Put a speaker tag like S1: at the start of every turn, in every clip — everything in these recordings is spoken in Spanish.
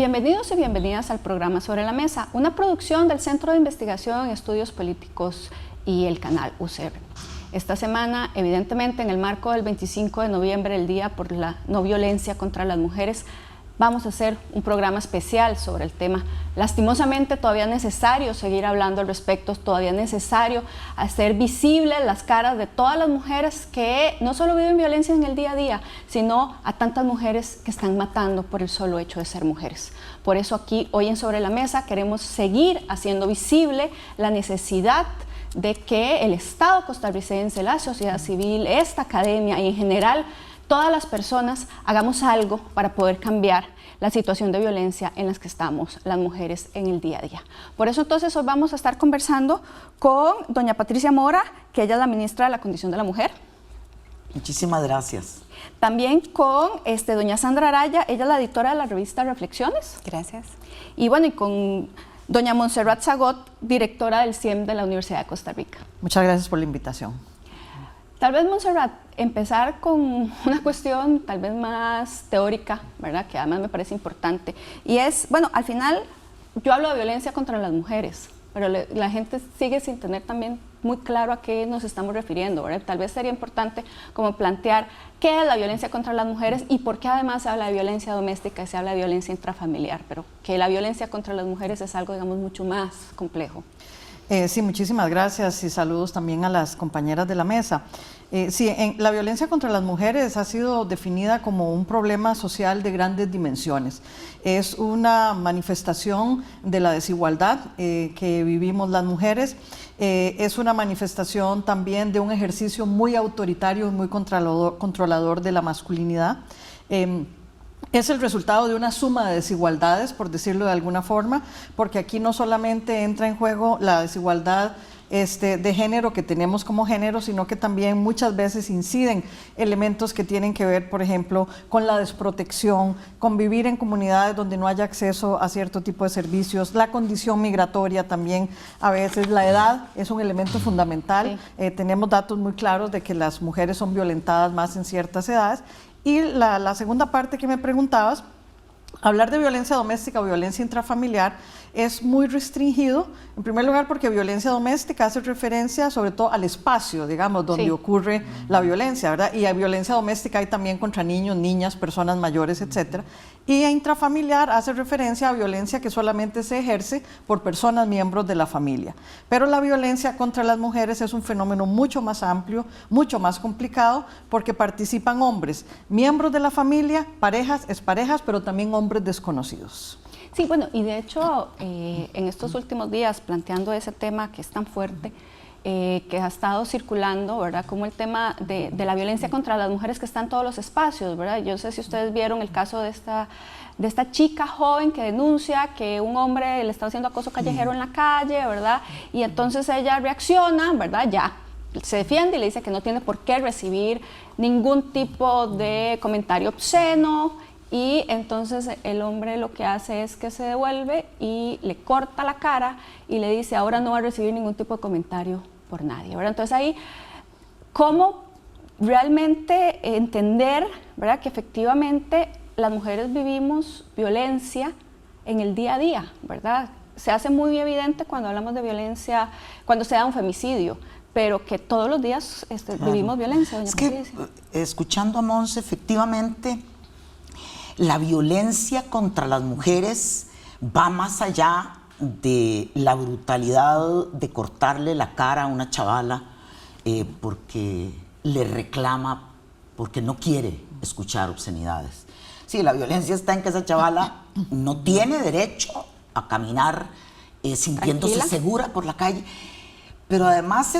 S1: Bienvenidos y bienvenidas al programa Sobre la Mesa, una producción del Centro de Investigación en Estudios Políticos y el canal UCR. Esta semana, evidentemente, en el marco del 25 de noviembre, el Día por la No Violencia contra las Mujeres, vamos a hacer un programa especial sobre el tema. Lastimosamente, todavía es necesario seguir hablando al respecto, todavía es necesario hacer visibles las caras de todas las mujeres que no solo viven violencia en el día a día, sino a tantas mujeres que están matando por el solo hecho de ser mujeres. Por eso aquí, hoy en Sobre la Mesa, queremos seguir haciendo visible la necesidad de que el Estado costarricense, la sociedad civil, esta academia y en general todas las personas hagamos algo para poder cambiar la situación de violencia en las que estamos las mujeres en el día a día. Por eso entonces hoy vamos a estar conversando con doña Patricia Mora, que ella es la ministra de la Condición de la Mujer.
S2: Muchísimas gracias.
S1: También con doña Sandra Araya, ella es la editora de la revista Reflexiones.
S3: Gracias.
S1: Y bueno, y con doña Montserrat Zagot, directora del CIEM de la Universidad de Costa Rica.
S4: Muchas gracias por la invitación.
S1: Tal vez, Montserrat, empezar con una cuestión tal vez más teórica, ¿verdad? Que además me parece importante. Y es, bueno, al final yo hablo de violencia contra las mujeres, pero la gente sigue sin tener también muy claro a qué nos estamos refiriendo, ¿verdad? Tal vez sería importante como plantear qué es la violencia contra las mujeres y por qué además se habla de violencia doméstica y se habla de violencia intrafamiliar, pero que la violencia contra las mujeres es algo, digamos, mucho más complejo.
S4: Sí, muchísimas gracias y saludos también a las compañeras de la mesa. La violencia contra las mujeres ha sido definida como un problema social de grandes dimensiones. Es una manifestación de la desigualdad que vivimos las mujeres. Es una manifestación también de un ejercicio muy autoritario y muy controlador de la masculinidad. Es el resultado de una suma de desigualdades, por decirlo de alguna forma, porque aquí no solamente entra en juego la desigualdad de género que tenemos como género, sino que también muchas veces inciden elementos que tienen que ver, por ejemplo, con la desprotección, con vivir en comunidades donde no haya acceso a cierto tipo de servicios, la condición migratoria también, a veces la edad es un elemento fundamental. Sí. Tenemos datos muy claros de que las mujeres son violentadas más en ciertas edades. Y la segunda parte que me preguntabas, hablar de violencia doméstica o violencia intrafamiliar es muy restringido, en primer lugar porque violencia doméstica hace referencia sobre todo al espacio, digamos, donde ocurre la violencia, ¿verdad? Y a violencia doméstica hay también contra niños, niñas, personas mayores, etcétera. Y a intrafamiliar hace referencia a violencia que solamente se ejerce por personas miembros de la familia. Pero la violencia contra las mujeres es un fenómeno mucho más amplio, mucho más complicado, porque participan hombres, miembros de la familia, parejas, exparejas, pero también hombres desconocidos.
S1: Sí, bueno, y de hecho, en estos últimos días, planteando ese tema que es tan fuerte, que ha estado circulando, ¿verdad? Como el tema de la violencia contra las mujeres que está en todos los espacios, ¿verdad? Yo no sé si ustedes vieron el caso de esta chica joven que denuncia que un hombre le está haciendo acoso callejero en la calle, ¿verdad? Y entonces ella reacciona, ¿verdad? Ya, se defiende y le dice que no tiene por qué recibir ningún tipo de comentario obsceno. Y entonces el hombre lo que hace es que se devuelve y le corta la cara y le dice, ahora no va a recibir ningún tipo de comentario por nadie, ¿verdad? Entonces ahí, ¿cómo realmente entender, ¿verdad?, que efectivamente las mujeres vivimos violencia en el día a día, ¿verdad? Se hace muy evidente cuando hablamos de violencia, cuando se da un femicidio, pero que todos los días vivimos violencia, doña Patricia.
S2: Escuchando a Monse, efectivamente, la violencia contra las mujeres va más allá de la brutalidad de cortarle la cara a una chavala porque le reclama, porque no quiere escuchar obscenidades. Sí, la violencia está en que esa chavala no tiene derecho a caminar sintiéndose segura por la calle, pero además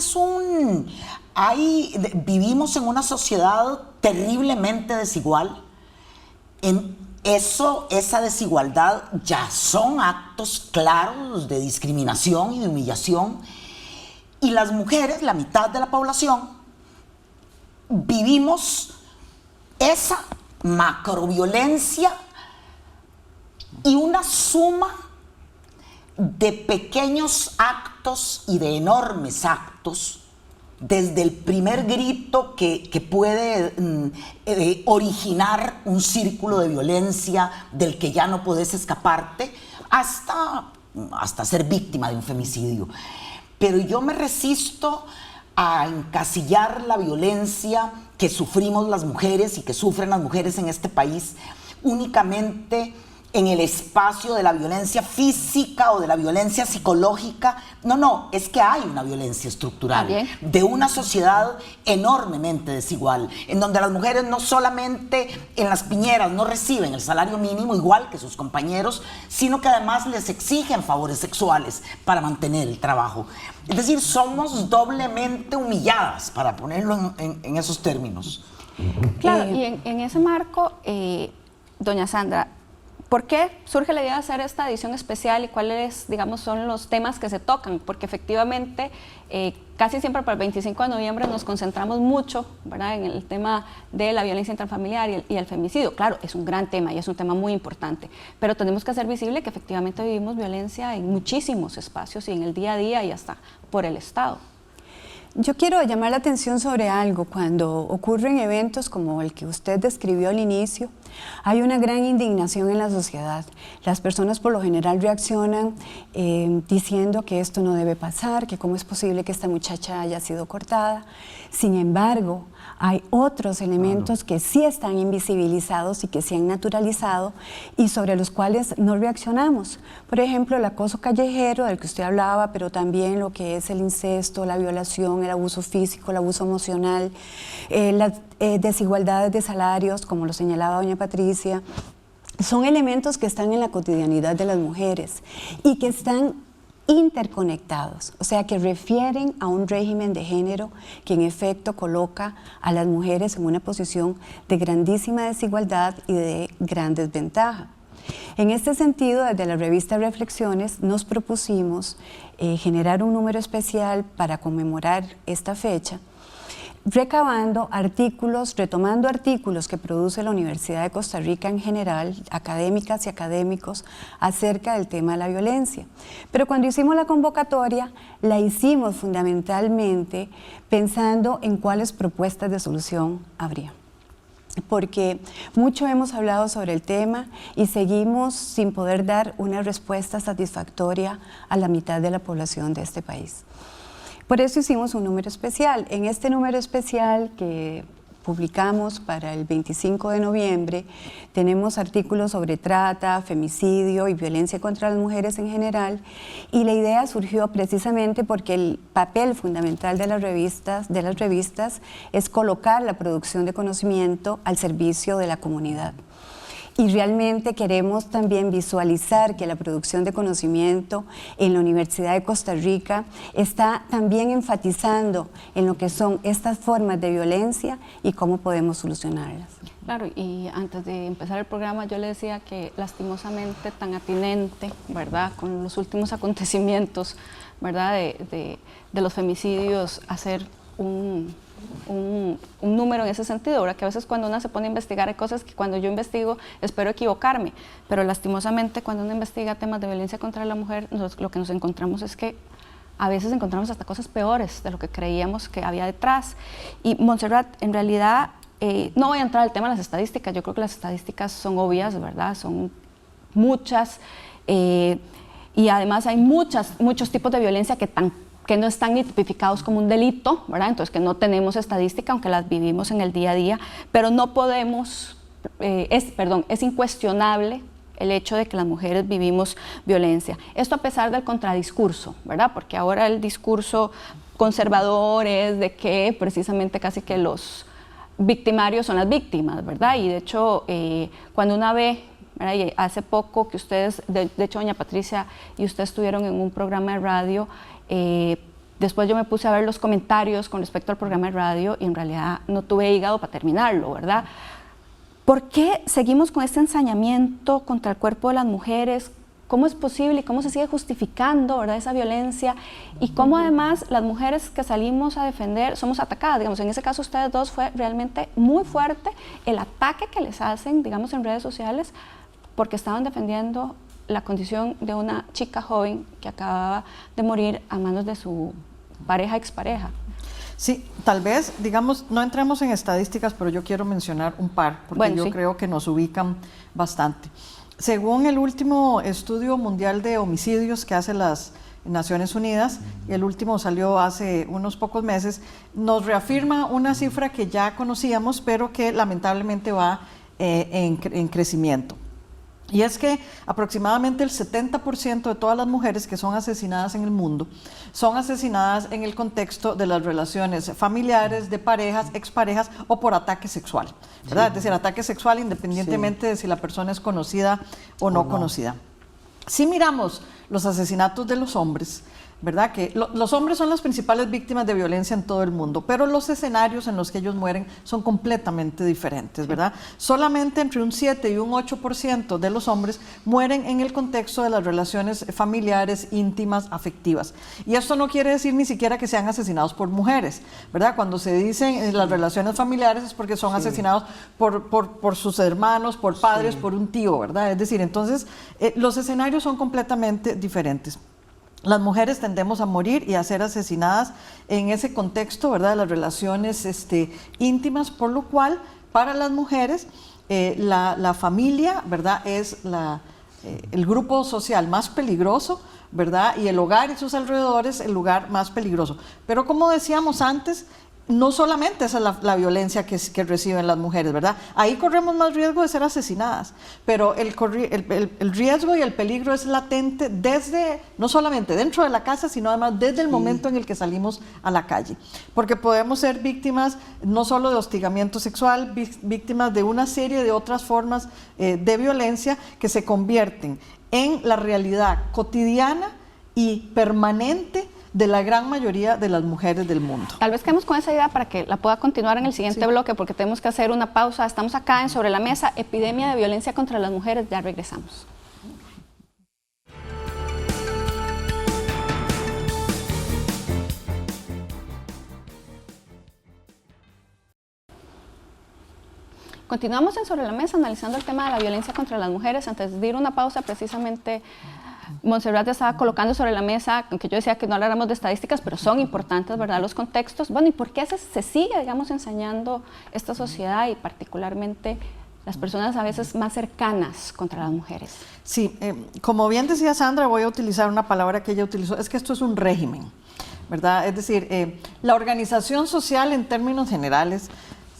S2: vivimos en una sociedad terriblemente desigual. Esa desigualdad ya son actos claros de discriminación y de humillación. Y las mujeres, la mitad de la población, vivimos esa macroviolencia y una suma de pequeños actos y de enormes actos desde el primer grito que puede originar un círculo de violencia del que ya no puedes escaparte, hasta ser víctima de un femicidio. Pero yo me resisto a encasillar la violencia que sufrimos las mujeres y que sufren las mujeres en este país únicamente en el espacio de la violencia física o de la violencia psicológica. No, es que hay una violencia estructural de una sociedad enormemente desigual, en donde las mujeres no solamente en las piñeras no reciben el salario mínimo igual que sus compañeros, sino que además les exigen favores sexuales para mantener el trabajo. Es decir, somos doblemente humilladas, para ponerlo en esos términos.
S1: Claro, y en ese marco, doña Sandra, ¿por qué surge la idea de hacer esta edición especial y cuáles, digamos, son los temas que se tocan? Porque efectivamente, casi siempre para el 25 de noviembre nos concentramos mucho, ¿verdad?, en el tema de la violencia intrafamiliar y el femicidio. Claro, es un gran tema y es un tema muy importante, pero tenemos que hacer visible que efectivamente vivimos violencia en muchísimos espacios y en el día a día y hasta por el Estado.
S3: Yo quiero llamar la atención sobre algo. Cuando ocurren eventos como el que usted describió al inicio, hay una gran indignación en la sociedad. Las personas por lo general reaccionan diciendo que esto no debe pasar, que cómo es posible que esta muchacha haya sido cortada. Sin embargo, hay otros elementos que sí están invisibilizados y que sí han naturalizado y sobre los cuales no reaccionamos. Por ejemplo, el acoso callejero del que usted hablaba, pero también lo que es el incesto, la violación, el abuso físico, el abuso emocional, las desigualdades de salarios, como lo señalaba doña Patricia, son elementos que están en la cotidianidad de las mujeres y que están interconectados, o sea, que refieren a un régimen de género que en efecto coloca a las mujeres en una posición de grandísima desigualdad y de gran desventaja. En este sentido, desde la revista Reflexiones nos propusimos generar un número especial para conmemorar esta fecha, recabando artículos, retomando artículos que produce la Universidad de Costa Rica en general, académicas y académicos, acerca del tema de la violencia. Pero cuando hicimos la convocatoria, la hicimos fundamentalmente pensando en cuáles propuestas de solución habría. Porque mucho hemos hablado sobre el tema y seguimos sin poder dar una respuesta satisfactoria a la mitad de la población de este país. Por eso hicimos un número especial. En este número especial que publicamos para el 25 de noviembre, tenemos artículos sobre trata, femicidio y violencia contra las mujeres en general, y la idea surgió precisamente porque el papel fundamental de las revistas es colocar la producción de conocimiento al servicio de la comunidad. Y realmente queremos también visualizar que la producción de conocimiento en la Universidad de Costa Rica está también enfatizando en lo que son estas formas de violencia y cómo podemos solucionarlas.
S1: Claro, y antes de empezar el programa yo le decía que lastimosamente tan atinente, ¿verdad?, con los últimos acontecimientos, ¿verdad?, de los femicidios, hacer un número en ese sentido, ¿verdad? Que a veces cuando uno se pone a investigar hay cosas que cuando yo investigo espero equivocarme, pero lastimosamente cuando uno investiga temas de violencia contra la mujer, lo que nos encontramos es que a veces encontramos hasta cosas peores de lo que creíamos que había detrás. Y Montserrat, en realidad, no voy a entrar al tema de las estadísticas, yo creo que las estadísticas son obvias, ¿verdad? Son muchas, y además hay muchos tipos de violencia que no están ni tipificados como un delito, ¿verdad? Entonces que no tenemos estadística, aunque las vivimos en el día a día, pero no podemos, es incuestionable el hecho de que las mujeres vivimos violencia. Esto a pesar del contradiscurso, ¿verdad? Porque ahora el discurso conservador es de que precisamente casi que los victimarios son las víctimas, ¿verdad? Y de hecho, cuando una ve, ¿verdad?, y hace poco que ustedes, de hecho doña Patricia y usted estuvieron en un programa de radio, después yo me puse a ver los comentarios con respecto al programa de radio y en realidad no tuve hígado para terminarlo, ¿verdad? ¿Por qué seguimos con este ensañamiento contra el cuerpo de las mujeres? ¿Cómo es posible y cómo se sigue justificando, ¿verdad?, esa violencia? Y cómo además las mujeres que salimos a defender somos atacadas. Digamos, en ese caso ustedes dos fue realmente muy fuerte el ataque que les hacen, digamos, en redes sociales porque estaban defendiendo la condición de una chica joven que acababa de morir a manos de su expareja.
S4: Sí, tal vez, digamos, no entremos en estadísticas, pero yo quiero mencionar un par, porque
S1: bueno,
S4: yo
S1: sí.
S4: creo que nos ubican bastante. Según el último estudio mundial de homicidios que hace las Naciones Unidas, el último salió hace unos pocos meses, nos reafirma una cifra que ya conocíamos, pero que lamentablemente va en crecimiento. Y es que aproximadamente el 70% de todas las mujeres que son asesinadas en el mundo son asesinadas en el contexto de las relaciones familiares, de parejas, exparejas o por ataque sexual, ¿verdad? Sí. Es decir, ataque sexual independientemente de si la persona es conocida o no conocida. Si miramos los asesinatos de los hombres, ¿verdad? Que los hombres son las principales víctimas de violencia en todo el mundo, pero los escenarios en los que ellos mueren son completamente diferentes, ¿verdad? Solamente entre un 7 y un 8% de los hombres mueren en el contexto de las relaciones familiares, íntimas, afectivas. Y esto no quiere decir ni siquiera que sean asesinados por mujeres, ¿verdad? Cuando se dicen las relaciones familiares es porque son asesinados por sus hermanos, por padres, por un tío, ¿verdad? Es decir, entonces los escenarios son completamente diferentes. Las mujeres tendemos a morir y a ser asesinadas en ese contexto, ¿verdad?, de las relaciones íntimas, por lo cual para las mujeres la familia, ¿verdad?, es el grupo social más peligroso, ¿verdad?, y el hogar y sus alrededores el lugar más peligroso. Pero como decíamos antes, no solamente esa es la violencia que reciben las mujeres, ¿verdad? Ahí corremos más riesgo de ser asesinadas, pero el riesgo y el peligro es latente desde, no solamente dentro de la casa, sino además desde el momento en el que salimos a la calle. Porque podemos ser víctimas no solo de hostigamiento sexual, víctimas de una serie de otras formas de violencia que se convierten en la realidad cotidiana y permanente de la gran mayoría de las mujeres del mundo.
S1: Tal vez quedemos con esa idea para que la pueda continuar en el siguiente bloque, porque tenemos que hacer una pausa. Estamos acá en Sobre la Mesa, epidemia de violencia contra las mujeres. Ya regresamos. Continuamos en Sobre la Mesa analizando el tema de la violencia contra las mujeres. Antes de ir a una pausa, precisamente Montserrat estaba colocando sobre la mesa, aunque yo decía que no habláramos de estadísticas, pero son importantes, ¿verdad?, los contextos. Bueno, ¿y por qué se sigue, digamos, ensañando esta sociedad y particularmente las personas a veces más cercanas contra las mujeres?
S4: Sí, como bien decía Sandra, voy a utilizar una palabra que ella utilizó, es que esto es un régimen, ¿verdad? Es decir, la organización social en términos generales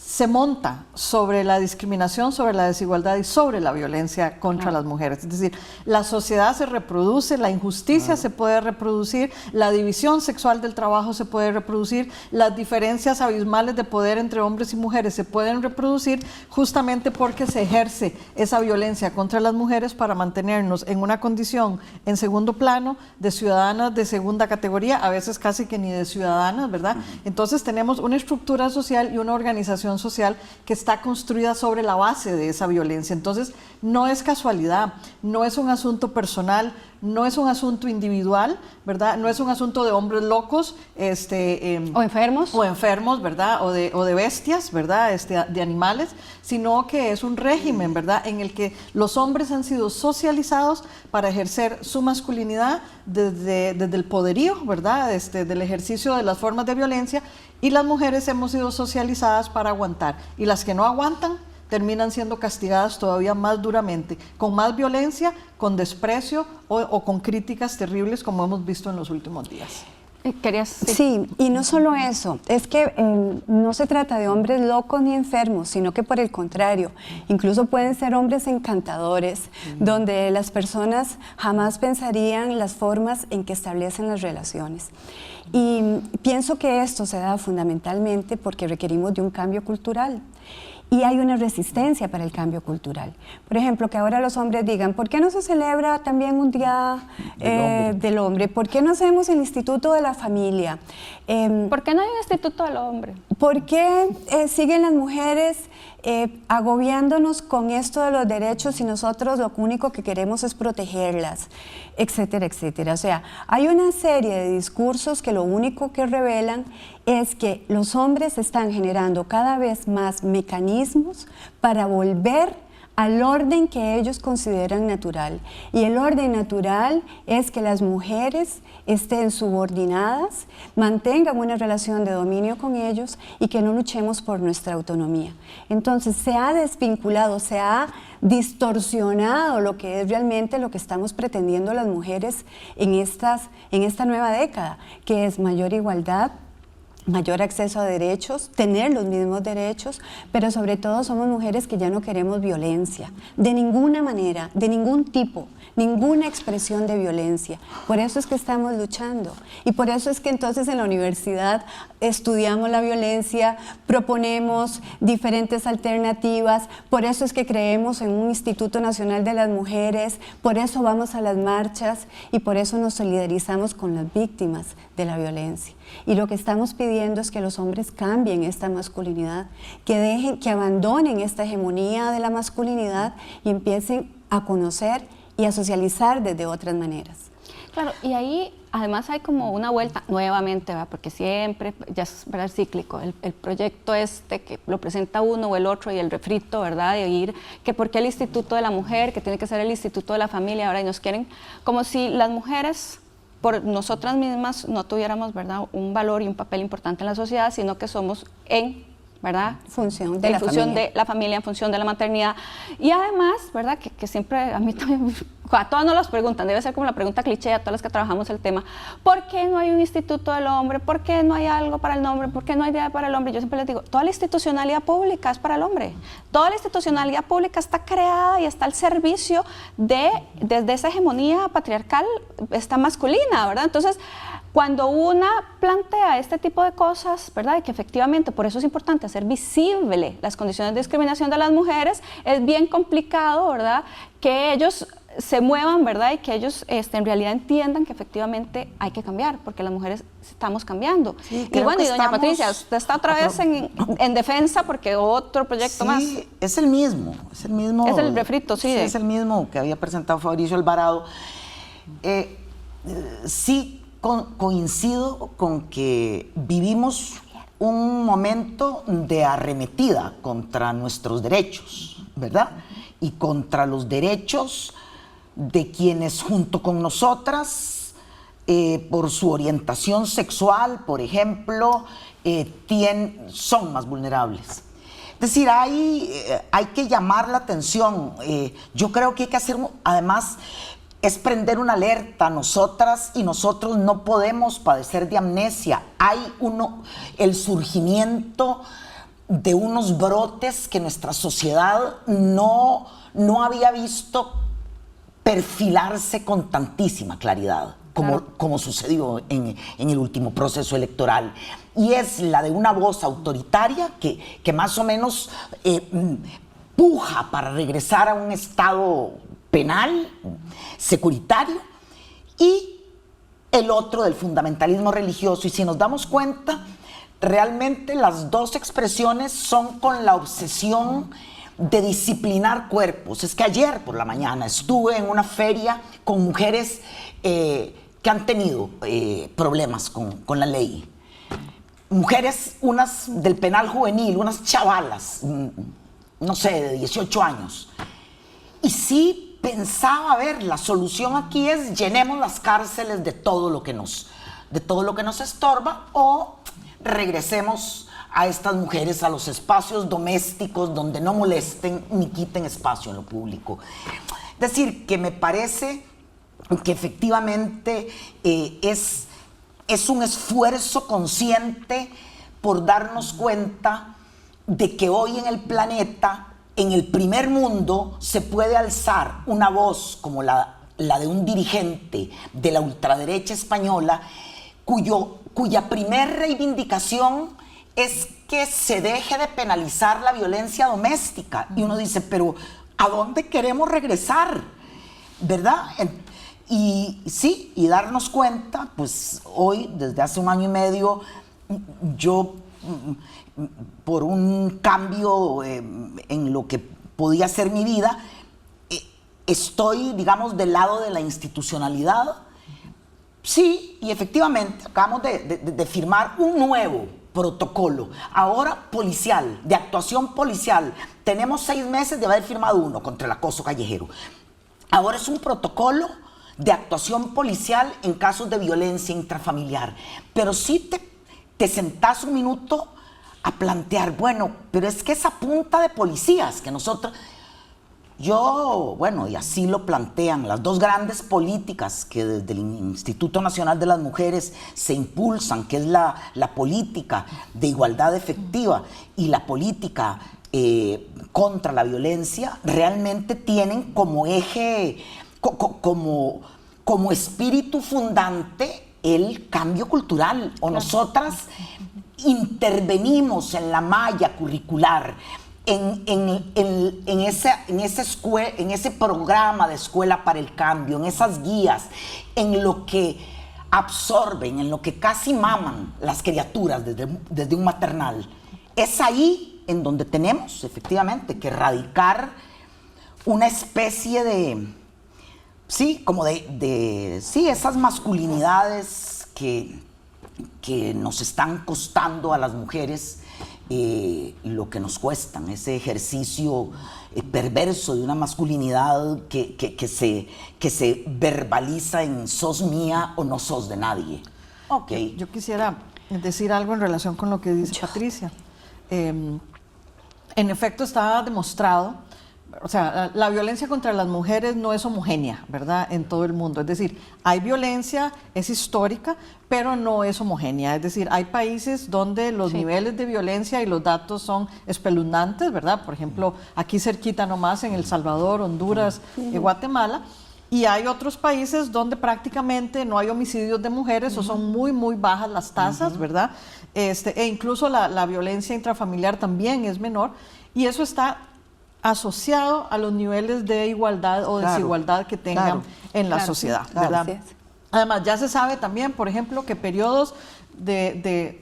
S4: se monta sobre la discriminación, sobre la desigualdad y sobre la violencia contra las mujeres. Es decir, la sociedad se reproduce, la injusticia se puede reproducir, la división sexual del trabajo se puede reproducir, las diferencias abismales de poder entre hombres y mujeres se pueden reproducir justamente porque se ejerce esa violencia contra las mujeres para mantenernos en una condición en segundo plano de ciudadanas de segunda categoría, a veces casi que ni de ciudadanas, ¿verdad? Entonces tenemos una estructura social y una organización social que está construida sobre la base de esa violencia. Entonces, no es casualidad, no es un asunto personal, no es un asunto individual, ¿verdad? No es un asunto de hombres locos,
S1: o enfermos,
S4: ¿verdad? O de bestias, ¿verdad? De animales, sino que es un régimen, ¿verdad? En el que los hombres han sido socializados para ejercer su masculinidad desde el poderío, ¿verdad? Del ejercicio de las formas de violencia, y las mujeres hemos sido socializadas para aguantar, y las que no aguantan terminan siendo castigadas todavía más duramente, con más violencia, con desprecio o con críticas terribles, como hemos visto en los últimos días.
S3: Sí, y no solo eso, es que no se trata de hombres locos ni enfermos, sino que por el contrario, incluso pueden ser hombres encantadores, donde las personas jamás pensarían las formas en que establecen las relaciones. Y pienso que esto se da fundamentalmente porque requerimos de un cambio cultural. Y hay una resistencia para el cambio cultural. Por ejemplo, que ahora los hombres digan, ¿por qué no se celebra también un día del hombre? ¿Por qué no hacemos el Instituto de la Familia?
S1: ¿Por qué no hay un Instituto del Hombre?
S3: ¿Por qué siguen las mujeres agobiándonos con esto de los derechos y nosotros lo único que queremos es protegerlas? Etcétera, etcétera. O sea, hay una serie de discursos que lo único que revelan es que los hombres están generando cada vez más mecanismos para volver al orden que ellos consideran natural. Y el orden natural es que las mujeres estén subordinadas, mantengan una relación de dominio con ellos y que no luchemos por nuestra autonomía. Entonces se ha desvinculado, se ha distorsionado lo que es realmente lo que estamos pretendiendo las mujeres en esta nueva década, que es mayor igualdad, mayor acceso a derechos, tener los mismos derechos, pero sobre todo somos mujeres que ya no queremos violencia, de ninguna manera, de ningún tipo, ninguna expresión de violencia. Por eso es que estamos luchando y por eso es que entonces en la universidad estudiamos la violencia, proponemos diferentes alternativas, por eso es que creemos en un Instituto Nacional de las Mujeres, por eso vamos a las marchas y por eso nos solidarizamos con las víctimas de la violencia. Y lo que estamos pidiendo es que los hombres cambien esta masculinidad, que abandonen esta hegemonía de la masculinidad y empiecen a conocer y a socializar desde otras maneras.
S1: Claro, y ahí además hay como una vuelta nuevamente, ¿verdad? Porque siempre ya es, ¿verdad?, cíclico, el proyecto que lo presenta uno o el otro y el refrito, ¿verdad?, de oír que por qué el Instituto de la Mujer, que tiene que ser el Instituto de la Familia, ahora y nos quieren, como si las mujeres por nosotras mismas no tuviéramos, ¿verdad?, un valor y un papel importante en la sociedad, sino que somos ¿verdad?,
S3: función de
S1: la familia, en función de la maternidad. Y además, ¿verdad?, que siempre a mí también, a todas nos los preguntan, debe ser como la pregunta cliché a todas las que trabajamos el tema, ¿por qué no hay un instituto del hombre? ¿Por qué no hay algo para el hombre? ¿Por qué no hay idea para el hombre? Yo siempre les digo, toda la institucionalidad pública es para el hombre. Toda la institucionalidad pública está creada y está al servicio desde esa hegemonía patriarcal, está masculina, ¿verdad? Entonces, cuando una plantea este tipo de cosas, ¿verdad?, y que efectivamente por eso es importante hacer visible las condiciones de discriminación de las mujeres, es bien complicado, ¿verdad?, que ellos se muevan, ¿verdad?, y que ellos en realidad entiendan que efectivamente hay que cambiar, porque las mujeres estamos cambiando.
S2: Sí,
S1: y bueno, y doña Patricia, usted está otra vez en defensa porque otro proyecto más.
S2: Sí, es el mismo. Es el refrito, sí. Es el mismo que había presentado Fabricio Alvarado. Sí, coincido con que vivimos un momento de arremetida contra nuestros derechos, ¿verdad? Y contra los derechos de quienes junto con nosotras, por su orientación sexual, por ejemplo, son más vulnerables. Es decir, hay que llamar la atención. Yo creo que hay que hacer, además, es prender una alerta. Nosotras y nosotros no podemos padecer de amnesia. Hay el surgimiento de unos brotes que nuestra sociedad no había visto perfilarse con tantísima claridad, como sucedió en el último proceso electoral. Y es la de una voz autoritaria que más o menos puja para regresar a un estado penal, securitario, y el otro del fundamentalismo religioso. Y si nos damos cuenta, realmente las dos expresiones son con la obsesión de disciplinar cuerpos. Es que ayer por la mañana estuve en una feria con mujeres que han tenido problemas con la ley. Mujeres, unas del penal juvenil, unas chavalas, no sé, de 18 años. Y sí pensaba, a ver, la solución aquí es llenemos las cárceles de todo lo que nos estorba, o regresemos a estas mujeres a los espacios domésticos donde no molesten ni quiten espacio en lo público. Es decir, que me parece que efectivamente es un esfuerzo consciente por darnos cuenta de que hoy en el planeta, en el primer mundo, se puede alzar una voz como la de un dirigente de la ultraderecha española cuya primer reivindicación es que se deje de penalizar la violencia doméstica. Y uno dice, pero ¿a dónde queremos regresar? ¿Verdad? Y sí, y darnos cuenta, pues hoy, desde hace un año y medio, yo, por un cambio en lo que podía ser mi vida, estoy, digamos, del lado de la institucionalidad. Sí, y efectivamente, acabamos de firmar un nuevo protocolo, ahora policial, de actuación policial. Tenemos 6 meses de haber firmado uno contra el acoso callejero. Ahora es un protocolo de actuación policial en casos de violencia intrafamiliar. Pero sí te sentás un minuto a plantear, bueno, pero es que esa punta de policías que nosotros... y así lo plantean las dos grandes políticas que desde el Instituto Nacional de las Mujeres se impulsan, que es la política de igualdad efectiva y la política contra la violencia, realmente tienen como eje, como espíritu fundante el cambio cultural. O nosotras intervenimos en la malla curricular, en ese programa de Escuela para el Cambio, en esas guías, en lo que absorben, en lo que casi maman las criaturas desde un maternal. Es ahí en donde tenemos efectivamente que erradicar una especie de, esas masculinidades que nos están costando a las mujeres lo que nos cuestan, ese ejercicio perverso de una masculinidad que se verbaliza en sos mía o no sos de nadie. Okay.
S4: Yo quisiera decir algo en relación con lo que dice Patricia. En efecto, está demostrado, o sea, la violencia contra las mujeres no es homogénea, ¿verdad?, en todo el mundo. Es decir, hay violencia, es histórica, pero no es homogénea. Es decir, hay países donde los niveles de violencia y los datos son espeluznantes, ¿verdad? Por ejemplo, aquí cerquita nomás, en El Salvador, Honduras, Guatemala. Y hay otros países donde prácticamente no hay homicidios de mujeres o son muy, muy bajas las tasas, ¿verdad? E incluso la violencia intrafamiliar también es menor. Y eso está asociado a los niveles de igualdad o desigualdad que tengan en la sociedad, ¿verdad? Además, ya se sabe también, por ejemplo, que periodos de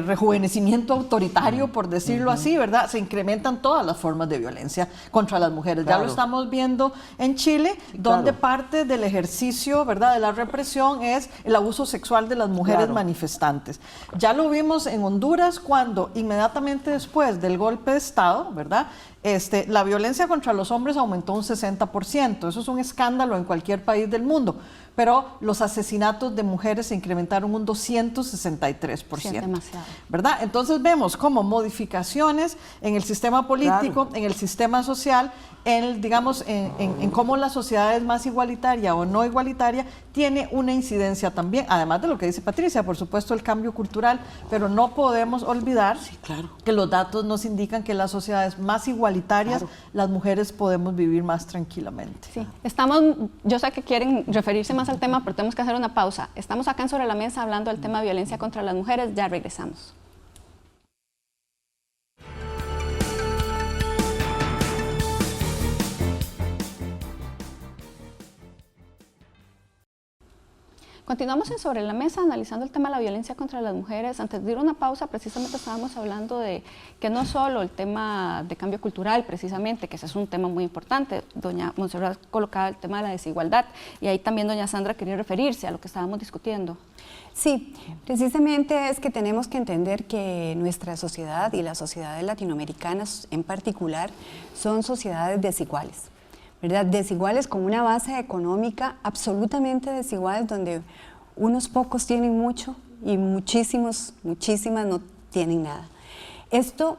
S4: rejuvenecimiento autoritario, por decirlo así, ¿verdad?, se incrementan todas las formas de violencia contra las mujeres. Ya lo estamos viendo en Chile, donde parte del ejercicio, ¿verdad?, de la represión es el abuso sexual de las mujeres manifestantes. Ya lo vimos en Honduras cuando inmediatamente después del golpe de Estado, ¿verdad?, la violencia contra los hombres aumentó un 60%. Eso es un escándalo en cualquier país del mundo. Pero los asesinatos de mujeres se incrementaron un 263%. Sí, demasiado. ¿Verdad? Entonces vemos como modificaciones en el sistema político, en el sistema social, en cómo la sociedad es más igualitaria o no igualitaria, tiene una incidencia también, además de lo que dice Patricia, por supuesto el cambio cultural, pero no podemos olvidar que los datos nos indican que en las sociedades más igualitarias las mujeres podemos vivir más tranquilamente.
S1: Sí, yo sé que quieren referirse más al tema, pero tenemos que hacer una pausa. Estamos acá en Sobre la Mesa hablando del tema de violencia contra las mujeres, ya regresamos. Continuamos en Sobre la Mesa analizando el tema de la violencia contra las mujeres. Antes de ir a una pausa, precisamente estábamos hablando de que no solo el tema de cambio cultural, precisamente, que ese es un tema muy importante. Doña Montserrat colocaba el tema de la desigualdad y ahí también doña Sandra quería referirse a lo que estábamos discutiendo.
S3: Sí, precisamente es que tenemos que entender que nuestra sociedad y las sociedades latinoamericanas en particular son sociedades desiguales, ¿verdad? Desiguales con una base económica absolutamente desigual, donde unos pocos tienen mucho y muchísimas no tienen nada. Esto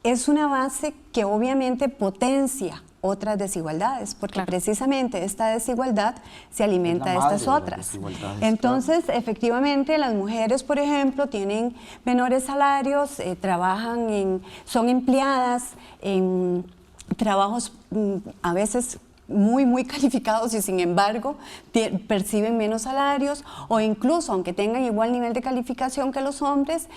S3: es una base que obviamente potencia otras desigualdades, porque precisamente esta desigualdad se alimenta de estas otras. Entonces, efectivamente, las mujeres, por ejemplo, tienen menores salarios, son empleadas en trabajos a veces muy calificados y sin embargo perciben menos salarios, o incluso aunque tengan igual nivel de calificación que los hombres,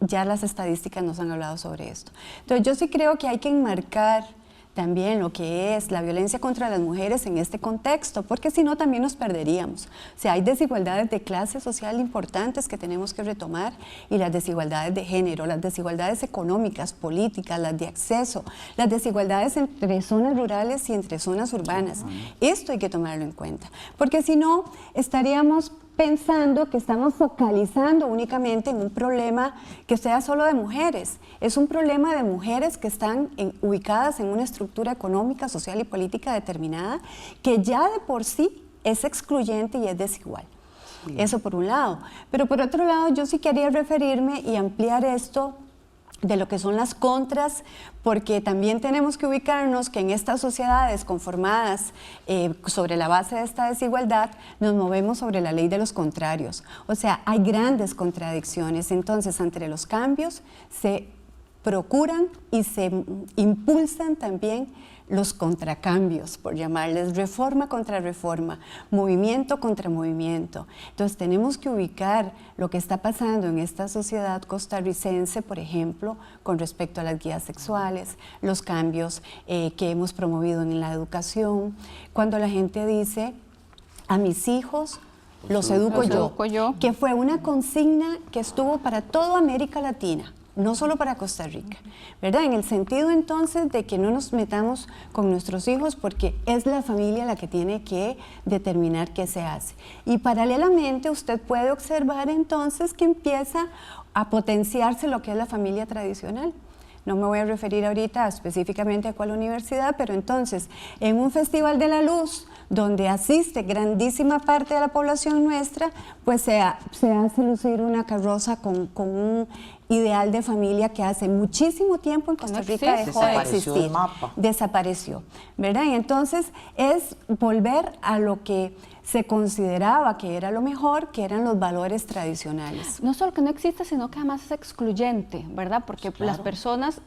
S3: ya las estadísticas nos han hablado sobre esto. Entonces yo sí creo que hay que enmarcar también lo que es la violencia contra las mujeres en este contexto, porque si no también nos perderíamos. O sea, hay desigualdades de clase social importantes que tenemos que retomar, y las desigualdades de género, las desigualdades económicas, políticas, las de acceso, las desigualdades entre zonas rurales y entre zonas urbanas. Esto hay que tomarlo en cuenta, porque si no estaríamos pensando que estamos focalizando únicamente en un problema que sea solo de mujeres. Es un problema de mujeres que están ubicadas en una estructura económica, social y política determinada, que ya de por sí es excluyente y es desigual. Sí. Eso por un lado. Pero por otro lado, yo sí quería referirme y ampliar esto de lo que son las contras, porque también tenemos que ubicarnos que en estas sociedades conformadas sobre la base de esta desigualdad, nos movemos sobre la ley de los contrarios. O sea, hay grandes contradicciones. Entonces, entre los cambios se procuran y se impulsan también los contracambios, por llamarles reforma contra reforma, movimiento contra movimiento. Entonces tenemos que ubicar lo que está pasando en esta sociedad costarricense, por ejemplo, con respecto a las guías sexuales, los cambios que hemos promovido en la educación. Cuando la gente dice, a mis hijos los educo yo, que fue una consigna que estuvo para toda América Latina, no solo para Costa Rica, ¿verdad? En el sentido entonces de que no nos metamos con nuestros hijos porque es la familia la que tiene que determinar qué se hace. Y paralelamente usted puede observar entonces que empieza a potenciarse lo que es la familia tradicional. No me voy a referir ahorita específicamente a cuál universidad, pero entonces en un Festival de la Luz, donde asiste grandísima parte de la población nuestra, pues se hace lucir una carroza con un ideal de familia que hace muchísimo tiempo en Costa Rica dejó de existir. Desapareció, ¿verdad? Y entonces es volver a lo que se consideraba que era lo mejor, que eran los valores tradicionales.
S1: No solo que no existe, sino que además es excluyente, ¿verdad? Porque claro, las personas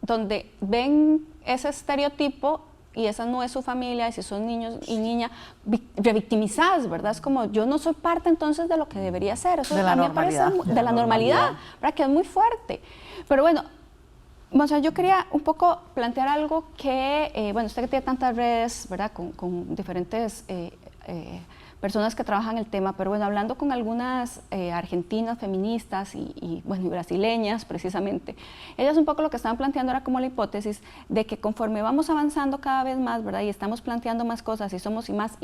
S1: donde ven ese estereotipo y esa no es su familia, y si son niños y niñas revictimizadas, ¿verdad? Es como, yo no soy parte entonces de lo que debería ser. Eso
S4: de la normalidad.
S1: De la normalidad, ¿verdad? Que es muy fuerte. Pero bueno, o sea, yo quería un poco plantear algo que, bueno, usted que tiene tantas redes, ¿verdad? Con diferentes personas que trabajan el tema, pero bueno, hablando con algunas argentinas feministas y brasileñas precisamente, ellas un poco lo que estaban planteando era como la hipótesis de que conforme vamos avanzando cada vez más, ¿verdad? Y estamos planteando más cosas y somos más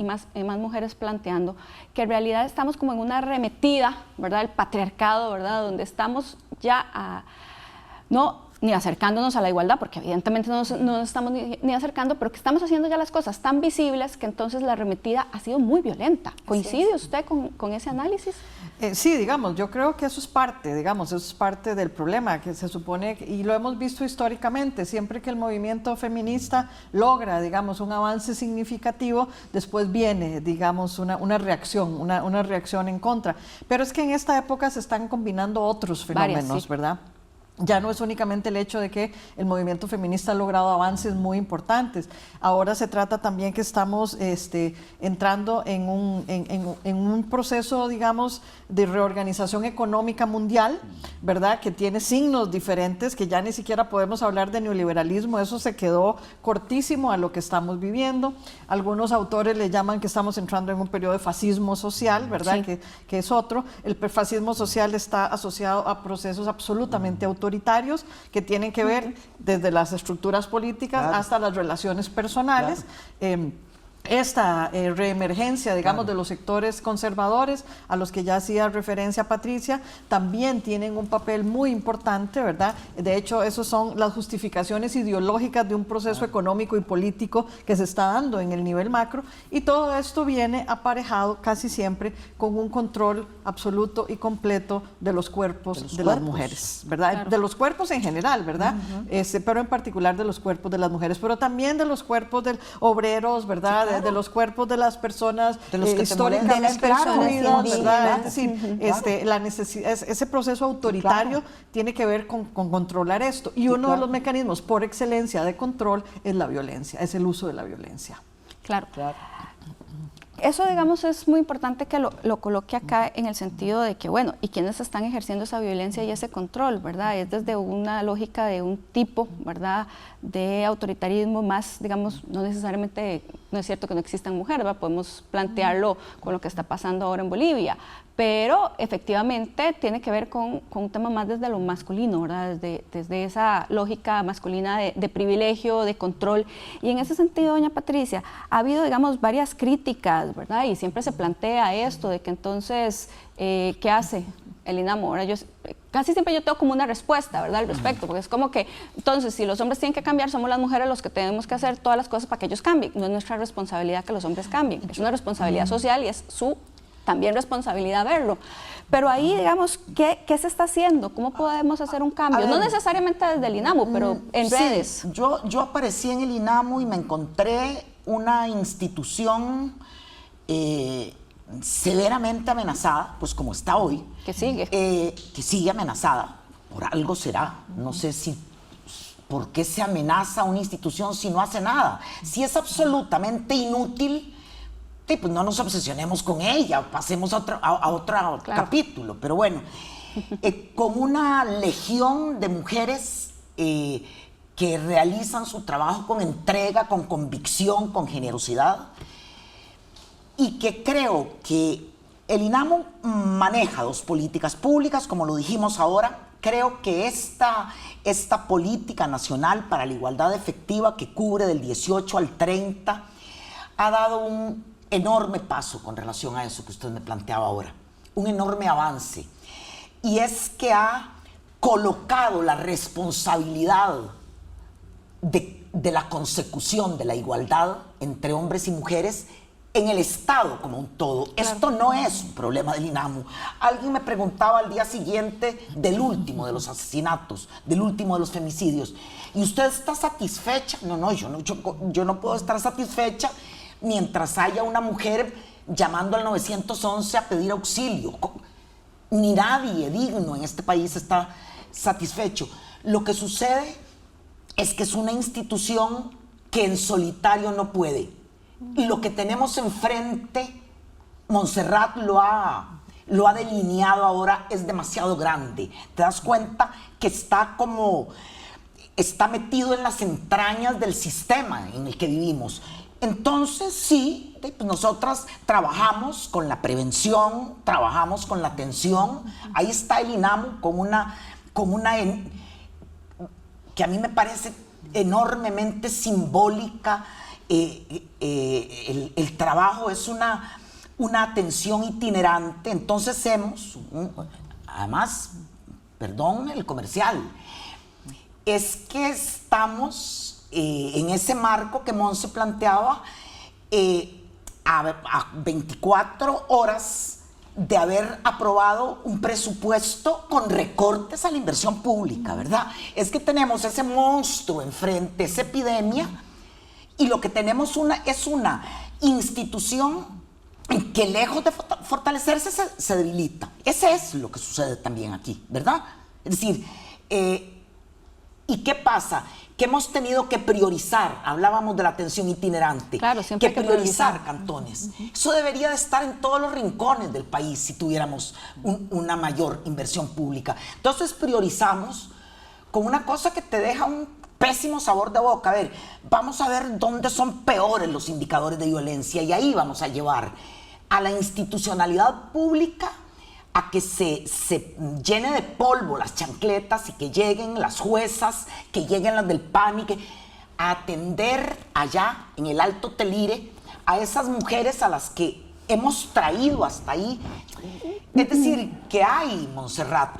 S1: mujeres planteando, que en realidad estamos como en una arremetida, ¿verdad? El patriarcado, ¿verdad? Donde estamos ya ni acercándonos a la igualdad, porque evidentemente no nos estamos ni acercando, pero que estamos haciendo ya las cosas tan visibles que entonces la arremetida ha sido muy violenta. ¿Coincide usted con ese análisis?
S4: Sí, digamos, yo creo que eso es parte del problema, que se supone, y lo hemos visto históricamente, siempre que el movimiento feminista logra, digamos, un avance significativo, después viene, digamos, una reacción en contra. Pero es que en esta época se están combinando otros fenómenos, ¿verdad? Ya no es únicamente el hecho de que el movimiento feminista ha logrado avances muy importantes. Ahora se trata también que estamos entrando en un proceso, digamos, de reorganización económica mundial, ¿verdad? Que tiene signos diferentes, que ya ni siquiera podemos hablar de neoliberalismo, eso se quedó cortísimo a lo que estamos viviendo. Algunos autores le llaman que estamos entrando en un periodo de fascismo social, ¿verdad? Sí. Que es otro. El fascismo social está asociado a procesos absolutamente autoritarios que tienen que ver desde las estructuras políticas hasta las relaciones personales. Esta reemergencia, digamos, de los sectores conservadores, a los que ya hacía referencia Patricia, también tienen un papel muy importante, ¿verdad? De hecho, esas son las justificaciones ideológicas de un proceso económico y político que se está dando en el nivel macro, y todo esto viene aparejado casi siempre con un control absoluto y completo de los cuerpos de las mujeres, ¿verdad? Claro. De los cuerpos en general, ¿verdad? Pero en particular de los cuerpos de las mujeres, pero también de los cuerpos de obreros, ¿verdad? Sí, de los cuerpos de las personas de los que históricamente excluidas, ¿verdad? Es decir, la necesidad, ese proceso autoritario tiene que ver con controlar esto, y uno de los mecanismos por excelencia de control es la violencia, es el uso de la violencia.
S1: Claro. Eso, digamos, es muy importante que lo coloque acá en el sentido de que, bueno, ¿y quiénes están ejerciendo esa violencia y ese control, verdad? Es desde una lógica de un tipo, ¿verdad?, de autoritarismo más, digamos, no necesariamente no es cierto que no existan mujeres, ¿verdad? Podemos plantearlo con lo que está pasando ahora en Bolivia, pero efectivamente tiene que ver con un tema más desde lo masculino, ¿verdad? Desde esa lógica masculina de privilegio, de control. Y en ese sentido, doña Patricia, ha habido, digamos, varias críticas, ¿verdad? Y siempre se plantea esto de que entonces, ¿qué hace el INAMU? Ahora casi siempre yo tengo como una respuesta, ¿verdad?, al respecto, porque es como que, entonces, si los hombres tienen que cambiar, somos las mujeres los que tenemos que hacer todas las cosas para que ellos cambien. No es nuestra responsabilidad que los hombres cambien, es una responsabilidad social y es su también responsabilidad verlo. Pero ahí, digamos, ¿qué se está haciendo? ¿Cómo podemos hacer un cambio? No necesariamente desde el INAMU, pero en redes.
S2: Yo aparecí en el INAMU y me encontré una institución severamente amenazada, pues como está hoy.
S1: Que sigue.
S2: Que sigue amenazada. Por algo será. No sé si... ¿Por qué se amenaza a una institución si no hace nada? Si es absolutamente inútil, pues no nos obsesionemos con ella, pasemos a otro capítulo. Pero bueno, con una legión de mujeres que realizan su trabajo con entrega, con convicción, con generosidad, y que creo que el INAMU maneja dos políticas públicas, como lo dijimos ahora. Creo que esta política nacional para la igualdad efectiva que cubre del 18 al 30 ha dado un enorme paso con relación a eso que usted me planteaba ahora, un enorme avance, y es que ha colocado la responsabilidad de la consecución de la igualdad entre hombres y mujeres en el Estado como un todo. Claro. Esto no es un problema del INAMU. Alguien me preguntaba al día siguiente del último de los asesinatos, del último de los femicidios, ¿y usted está satisfecha? No, yo no puedo estar satisfecha mientras haya una mujer llamando al 911 a pedir auxilio. Ni nadie digno en este país está satisfecho. Lo que sucede es que es una institución que en solitario no puede. Y lo que tenemos enfrente, Montserrat lo ha delineado ahora, es demasiado grande. Te das cuenta que está metido en las entrañas del sistema en el que vivimos. Entonces, sí, pues nosotras trabajamos con la prevención, trabajamos con la atención. Ahí está el INAMU con una que a mí me parece enormemente simbólica. El trabajo es una atención itinerante. Entonces además, perdón el comercial, es que estamos en ese marco que Monse planteaba, a 24 horas de haber aprobado un presupuesto con recortes a la inversión pública, ¿verdad? Es que tenemos ese monstruo enfrente, esa epidemia, y lo que tenemos es una institución que lejos de fortalecerse se debilita. Ese es lo que sucede también aquí, ¿verdad? Es decir, ¿y qué pasa? Que hemos tenido que priorizar, hablábamos de la atención itinerante,
S1: claro, siempre hay que
S2: priorizar cantones. Eso debería de estar en todos los rincones del país si tuviéramos una mayor inversión pública. Entonces priorizamos con una cosa que te deja un pésimo sabor de boca. A ver, vamos a ver dónde son peores los indicadores de violencia y ahí vamos a llevar a la institucionalidad pública a que se llene de polvo las chancletas y que lleguen las juezas, que lleguen las del PAN a atender allá en el Alto Telire a esas mujeres a las que hemos traído hasta ahí. Es decir, que hay, Montserrat,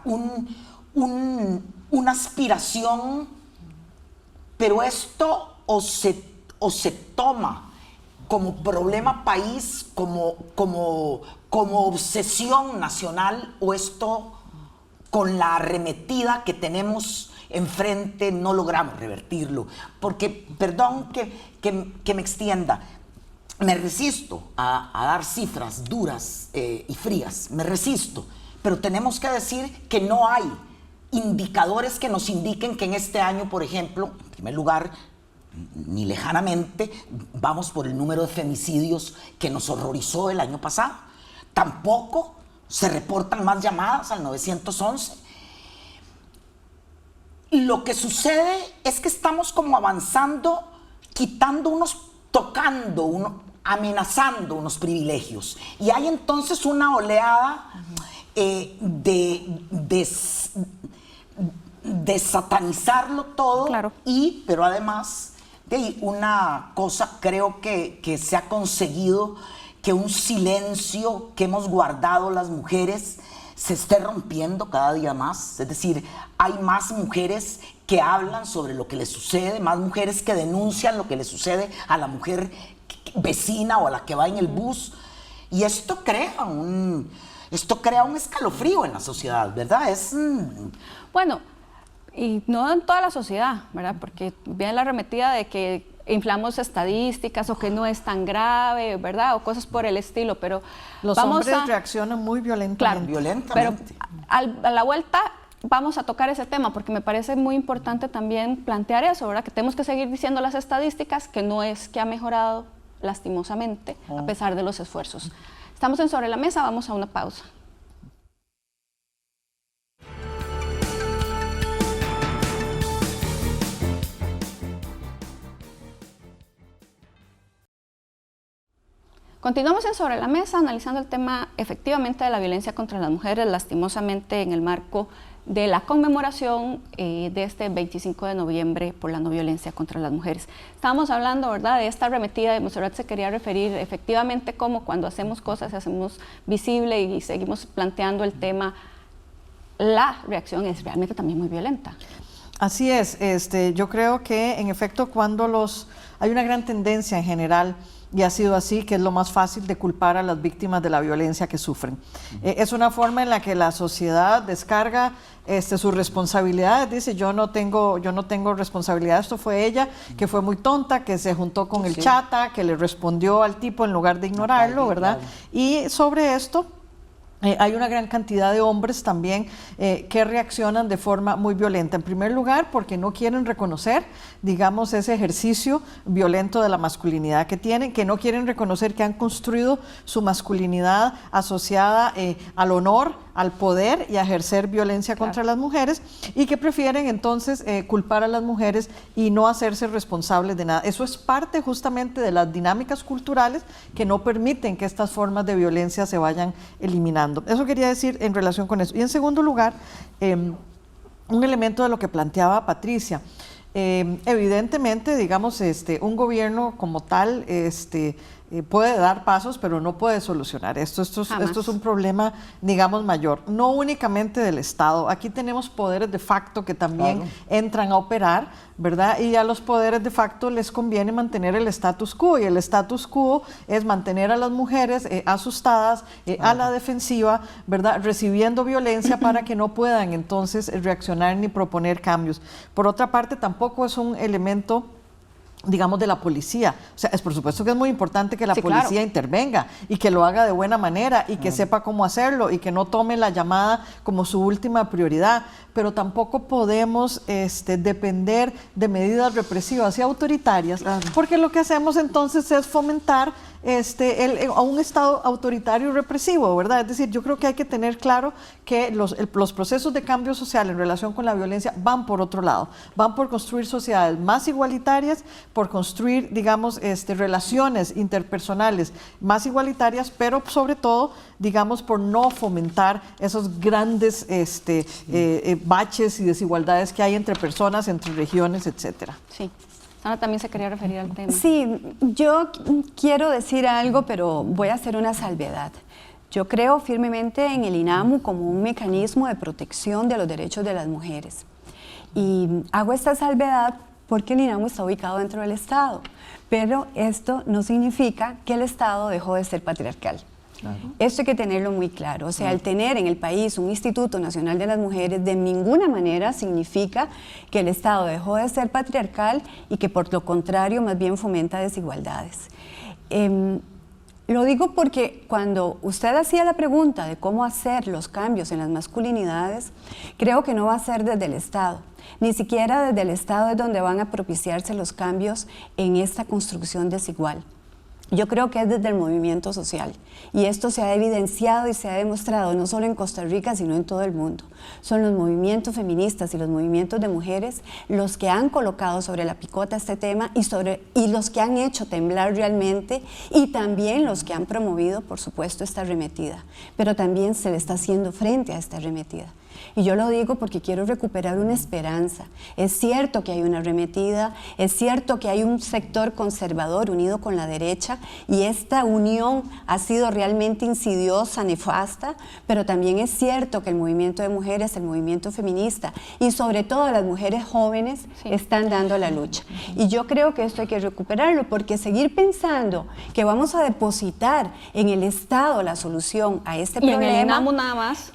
S2: una aspiración, pero esto o se toma como problema país, como obsesión nacional, o esto con la arremetida que tenemos enfrente no logramos revertirlo. Porque, perdón que me extienda, me resisto a dar cifras duras y frías, me resisto, pero tenemos que decir que no hay indicadores que nos indiquen que en este año, por ejemplo, en primer lugar, ni lejanamente vamos por el número de femicidios que nos horrorizó el año pasado. Tampoco se reportan más llamadas al 911. Lo que sucede es que estamos como avanzando, quitando tocando, amenazando unos privilegios. Y hay entonces una oleada de satanizarlo todo,
S1: claro.
S2: pero además de una cosa, creo que se ha conseguido que un silencio que hemos guardado las mujeres se esté rompiendo cada día más. Es decir, hay más mujeres que hablan sobre lo que les sucede, más mujeres que denuncian lo que le sucede a la mujer vecina o a la que va en el bus. Y esto crea un escalofrío en la sociedad, ¿verdad?
S1: Bueno, y no en toda la sociedad, ¿verdad? Porque viene la arremetida de que inflamos estadísticas o que no es tan grave, ¿verdad? O cosas por el estilo, pero
S4: los hombres reaccionan muy violentamente.
S1: Claro,
S2: violentamente.
S1: Pero a la vuelta vamos a tocar ese tema porque me parece muy importante también plantear eso, ¿verdad? Que tenemos que seguir diciendo las estadísticas que no es que ha mejorado lastimosamente a pesar de los esfuerzos. Estamos en Sobre la Mesa, vamos a una pausa. Continuamos en Sobre la Mesa analizando el tema efectivamente de la violencia contra las mujeres, lastimosamente en el marco de la conmemoración de este 25 de noviembre por la no violencia contra las mujeres. Estábamos hablando, ¿verdad?, de esta arremetida, de Montserrat se quería referir efectivamente como cuando hacemos cosas, hacemos visible y seguimos planteando el tema, la reacción es realmente también muy violenta.
S4: Así es, yo creo que en efecto hay una gran tendencia en general, y ha sido así, que es lo más fácil de culpar a las víctimas de la violencia que sufren. Es una forma en la que la sociedad descarga sus responsabilidades, dice yo no tengo responsabilidad, esto fue ella, que fue muy tonta, que se juntó con el chata, que le respondió al tipo en lugar de ignorarlo, ¿verdad? Y sobre esto hay una gran cantidad de hombres también que reaccionan de forma muy violenta. En primer lugar, porque no quieren reconocer, digamos, ese ejercicio violento de la masculinidad que tienen, que no quieren reconocer que han construido su masculinidad asociada al honor, al poder y a ejercer violencia contra las mujeres, y que prefieren entonces culpar a las mujeres y no hacerse responsables de nada. Eso es parte justamente de las dinámicas culturales que no permiten que estas formas de violencia se vayan eliminando. Eso quería decir en relación con eso. Y en segundo lugar, un elemento de lo que planteaba Patricia. Evidentemente, digamos, un gobierno como tal puede dar pasos, pero no puede solucionar esto. Esto es un problema, digamos, mayor. No únicamente del Estado. Aquí tenemos poderes de facto que también entran a operar, ¿verdad? Y a los poderes de facto les conviene mantener el status quo, y el status quo es mantener a las mujeres asustadas, a la defensiva, ¿verdad? Recibiendo violencia para que no puedan entonces reaccionar ni proponer cambios. Por otra parte, tampoco es un elemento, digamos, de la policía. O sea, es por supuesto que es muy importante que la policía intervenga y que lo haga de buena manera y que sepa cómo hacerlo y que no tome la llamada como su última prioridad, pero tampoco podemos depender de medidas represivas y autoritarias, porque lo que hacemos entonces es fomentar a un Estado autoritario y represivo, ¿verdad? Es decir, yo creo que hay que tener claro que los procesos de cambio social en relación con la violencia van por otro lado, van por construir sociedades más igualitarias, por construir, digamos, relaciones interpersonales más igualitarias, pero sobre todo, digamos, por no fomentar esos grandes baches y desigualdades que hay entre personas, entre regiones, etcétera.
S1: Sí. Ana también se quería referir al tema.
S3: Sí, yo quiero decir algo, pero voy a hacer una salvedad. Yo creo firmemente en el INAMU como un mecanismo de protección de los derechos de las mujeres. Y hago esta salvedad porque el INAMU está ubicado dentro del Estado, pero esto no significa que el Estado dejó de ser patriarcal. Esto hay que tenerlo muy claro. O sea, el tener en el país un Instituto Nacional de las Mujeres de ninguna manera significa que el Estado dejó de ser patriarcal y que por lo contrario más bien fomenta desigualdades. Lo digo porque cuando usted hacía la pregunta de cómo hacer los cambios en las masculinidades, creo que no va a ser desde el Estado. Ni siquiera desde el Estado es donde van a propiciarse los cambios en esta construcción desigual. Yo creo que es desde el movimiento social, y esto se ha evidenciado y se ha demostrado no solo en Costa Rica, sino en todo el mundo. Son los movimientos feministas y los movimientos de mujeres los que han colocado sobre la picota este tema y los que han hecho temblar realmente, y también los que han promovido, por supuesto, esta arremetida. Pero también se le está haciendo frente a esta arremetida. Y yo lo digo porque quiero recuperar una esperanza. Es cierto que hay una arremetida, es cierto que hay un sector conservador unido con la derecha, y esta unión ha sido realmente insidiosa, nefasta, pero también es cierto que el movimiento de mujeres, el movimiento feminista y sobre todo las mujeres jóvenes están dando la lucha. Y yo creo que esto hay que recuperarlo, porque seguir pensando que vamos a depositar en el Estado la solución a este problema...
S1: Y en el INAMU nada más.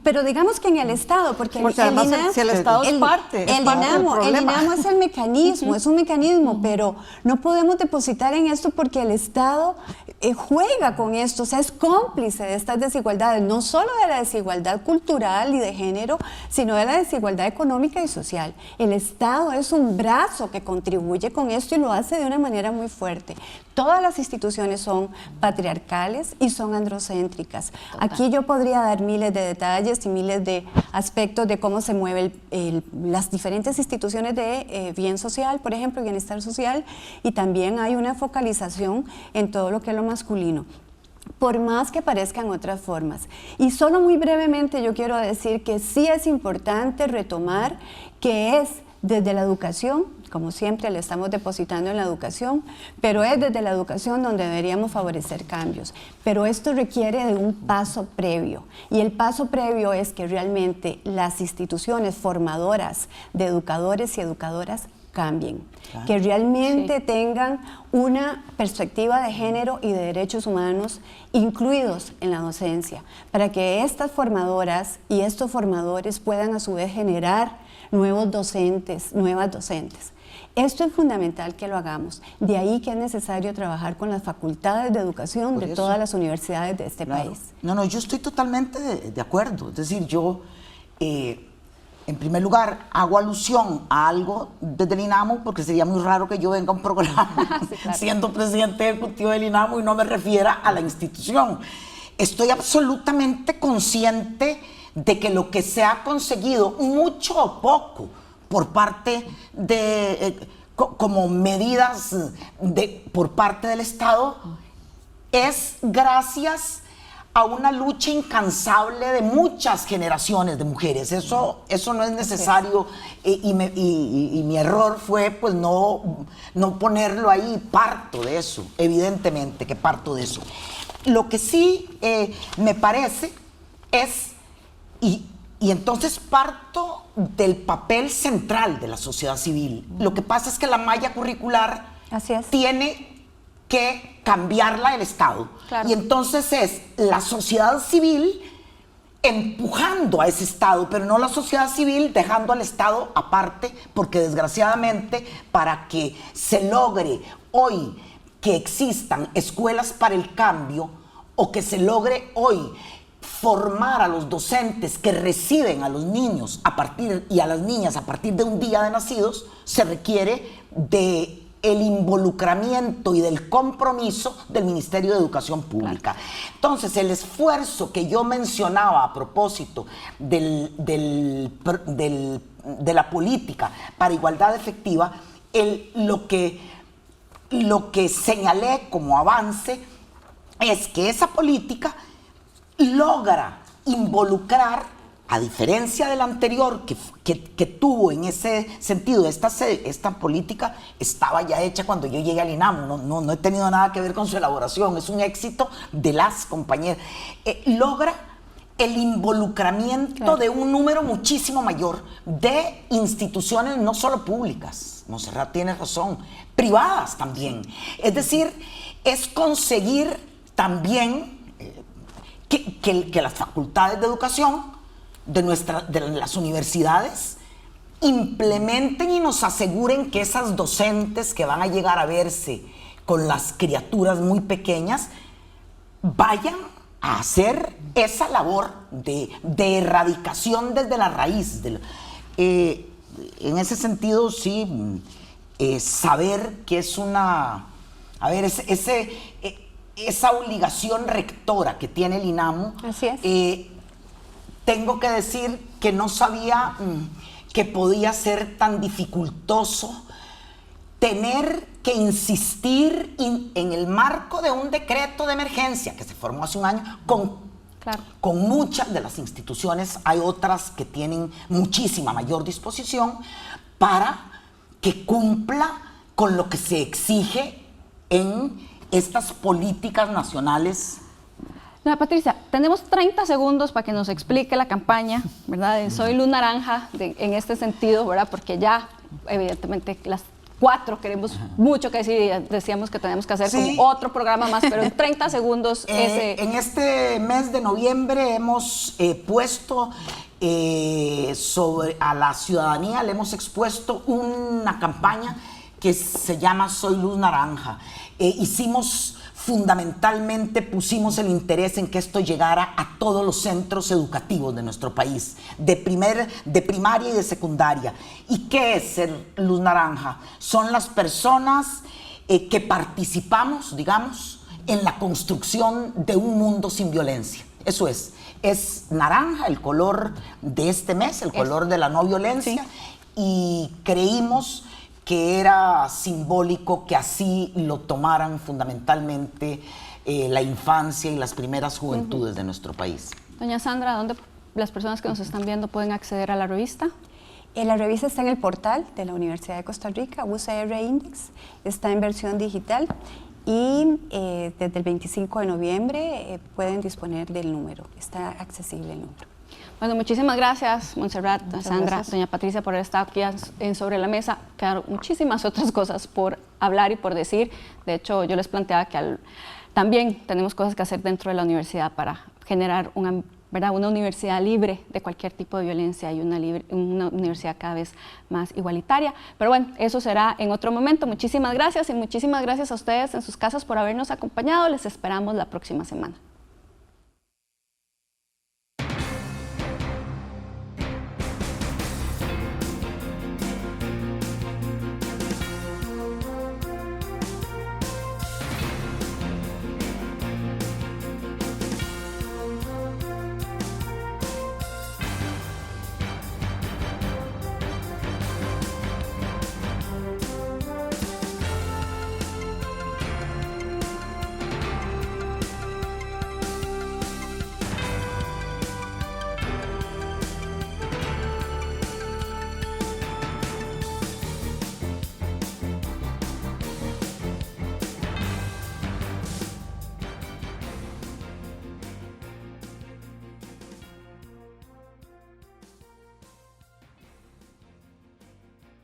S3: Pero digamos que en el Estado, porque
S4: además si el Estado es parte del problema.
S3: El INAMU es el mecanismo, es un mecanismo, pero no podemos depositar en esto porque el Estado juega con esto, o sea, es cómplice de estas desigualdades, no solo de la desigualdad cultural y de género, sino de la desigualdad económica y social. El Estado es un brazo que contribuye con esto y lo hace de una manera muy fuerte. Todas las instituciones son patriarcales y son androcéntricas. Aquí yo podría dar miles de detalles y miles de aspectos de cómo se mueven las diferentes instituciones de bien social, por ejemplo, bienestar social, y también hay una focalización en todo lo que es lo masculino, por más que parezcan otras formas. Y solo muy brevemente yo quiero decir que sí es importante retomar que es desde la educación, como siempre le estamos depositando en la educación, pero es desde la educación donde deberíamos favorecer cambios. Pero esto requiere de un paso previo, y el paso previo es que realmente las instituciones formadoras de educadores y educadoras cambien, claro, que realmente tengan una perspectiva de género y de derechos humanos incluidos en la docencia, para que estas formadoras y estos formadores puedan a su vez generar nuevos docentes, nuevas docentes. Esto es fundamental que lo hagamos. De ahí que es necesario trabajar con las facultades de educación de todas las universidades de este país.
S2: No, yo estoy totalmente de acuerdo. Es decir, yo, en primer lugar, hago alusión a algo desde el INAMU, porque sería muy raro que yo venga a un programa sí, claro, siendo presidente ejecutivo del INAMU y no me refiera a la institución. Estoy absolutamente consciente de que lo que se ha conseguido, mucho o poco, por parte de, como medidas por parte del Estado, es gracias a una lucha incansable de muchas generaciones de mujeres. Eso no es necesario, y mi error fue pues no ponerlo ahí. Parto de eso, evidentemente que parto de eso. Lo que sí me parece es, y entonces parto del papel central de la sociedad civil. Lo que pasa es que la malla curricular tiene que cambiarla el Estado. Claro. Y entonces es la sociedad civil empujando a ese Estado, pero no la sociedad civil dejando al Estado aparte, porque desgraciadamente para que se logre hoy que existan escuelas para el cambio, o que se logre hoy formar a los docentes que reciben a los niños y a las niñas a partir de un día de nacidos, se requiere de el involucramiento y del compromiso del Ministerio de Educación Pública. Claro. Entonces, el esfuerzo que yo mencionaba a propósito de la política para igualdad efectiva, lo que señalé como avance es que esa política logra involucrar, a diferencia de la anterior que tuvo en ese sentido, esta política estaba ya hecha cuando yo llegué al INAMU, no he tenido nada que ver con su elaboración, es un éxito de las compañeras. Logra el involucramiento de un número muchísimo mayor de instituciones, no solo públicas, Montserrat tiene razón, privadas también. Es decir, es conseguir también que las facultades de educación de las universidades implementen y nos aseguren que esas docentes que van a llegar a verse con las criaturas muy pequeñas vayan a hacer esa labor de erradicación desde la raíz. En ese sentido, sí, saber que es una A ver, esa obligación rectora que tiene el INAMU.
S3: Así es.
S2: Tengo que decir que no sabía que podía ser tan dificultoso tener que insistir en el marco de un decreto de emergencia que se formó hace un año con muchas de las instituciones. Hay otras que tienen muchísima mayor disposición para que cumpla con lo que se exige en estas políticas nacionales.
S1: Doña Patricia, tenemos 30 segundos para que nos explique la campaña, ¿verdad? De Soy Luz Naranja, en este sentido, ¿verdad? Porque ya, evidentemente, las 4 queremos mucho que decir y decíamos que tenemos que hacer como otro programa más, pero en 30 segundos
S2: En este mes de noviembre hemos puesto a la ciudadanía, le hemos expuesto una campaña que se llama Soy Luz Naranja. Fundamentalmente pusimos el interés en que esto llegara a todos los centros educativos de nuestro país, de primaria y de secundaria. ¿Y qué es ser Luz Naranja? Son las personas que participamos, digamos, en la construcción de un mundo sin violencia. Eso es naranja el color de este mes, el color de la no violencia, y creímos que era simbólico que así lo tomaran fundamentalmente la infancia y las primeras juventudes de nuestro país.
S1: Doña Sandra, ¿dónde las personas que nos están viendo pueden acceder a la revista?
S3: La revista está en el portal de la Universidad de Costa Rica, UCR Index, está en versión digital y desde el 25 de noviembre pueden disponer del número, está accesible el número.
S1: Bueno, muchísimas gracias, Montserrat, Sandra,
S3: gracias.
S1: doña Patricia, por estar aquí en Sobre la Mesa. Quedaron muchísimas otras cosas por hablar y por decir. De hecho, yo les planteaba que también tenemos cosas que hacer dentro de la universidad para generar una universidad libre de cualquier tipo de violencia y una universidad cada vez más igualitaria. Pero bueno, eso será en otro momento. Muchísimas gracias y muchísimas gracias a ustedes en sus casas por habernos acompañado. Les esperamos la próxima semana.